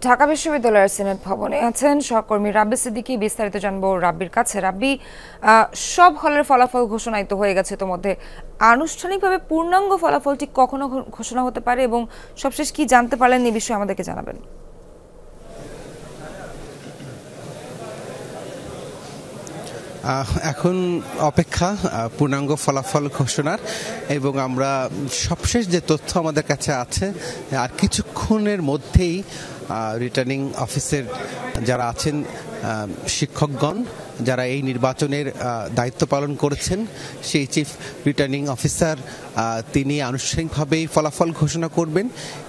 ঢাকা বিশ্ববিদ্যালয়ের সিনেট ভবনে আছেন সহকর্মী রাব্বি সিদ্দিকী। বিস্তারিত জানবো রাব্বির কাছে। রাব্বি, সব হলের ফলাফল ঘোষণায়িত হয়ে গেছে ইতোমধ্যে। আনুষ্ঠানিকভাবে পূর্ণাঙ্গ ফলাফলটি কখনো ঘোষণা হতে পারে এবং সবশেষ কি জানতে পারলেন এই বিষয়ে আমাদেরকে জানাবেন। এখন অপেক্ষা পূর্ণাঙ্গ ফলাফল ঘোষণার, এবং আমরা সবশেষ যে তথ্য আমাদের কাছে আছে আর কিছুক্ষণের মধ্যেই রিটার্নিং অফিসের যারা আছেন শিক্ষকগণ, যারা এই নির্বাচনের দায়িত্ব পালন করেছেন, সেই চিফ রিটার্নিং অফিসার তিনি আনুষ্ঠানিকভাবেই ফলাফল ঘোষণা করবেন।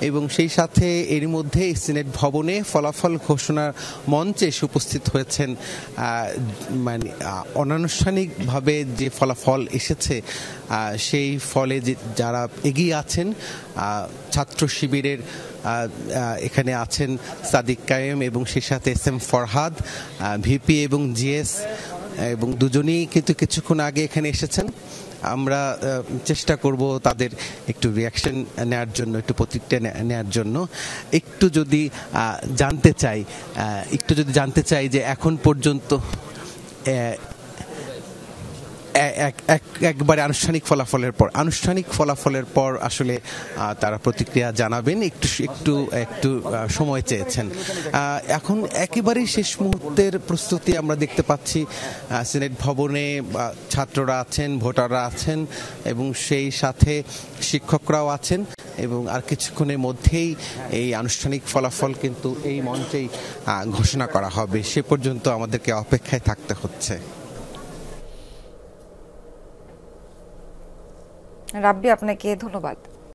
এবং সেই সাথে এর মধ্যে সিনেট ভবনে ফলাফল ঘোষণার মঞ্চে উপস্থিত হয়েছেন মানে অনানুষ্ঠানিকভাবে যে ফলাফল এসেছে সেই ফলে যারা এগিয়ে আছেন, ছাত্র শিবিরের এখানে আছেন সাদিক কায়েম এবং সেই সাথে এস এম ফরহাদ, ভিপি এবং জিএস, এবং দুজনেই কিন্তু কিছুক্ষণ আগে এখানে এসেছেন। আমরা চেষ্টা করব তাদের একটু রিয়াকশন নেওয়ার জন্য, একটু প্রতিক্রিয়া নেওয়ার জন্য। একটু যদি জানতে চাই যে এখন পর্যন্ত একবারে আনুষ্ঠানিক ফলাফলের পর আসলে তারা প্রতিক্রিয়া জানাবেন। একটু সময় চেয়েছেন। এখন একেবারেই শেষ মুহূর্তের প্রস্তুতি আমরা দেখতে পাচ্ছি। সিনেট ভবনে ছাত্ররা আছেন, ভোটাররা আছেন এবং সেই সাথে শিক্ষকরাও আছেন, এবং আর কিছুক্ষণের মধ্যেই এই আনুষ্ঠানিক ফলাফল কিন্তু এই মঞ্চেই ঘোষণা করা হবে। সে পর্যন্ত আমাদেরকে অপেক্ষায় থাকতে হচ্ছে। রাব্বি, আপনাকে ধন্যবাদ।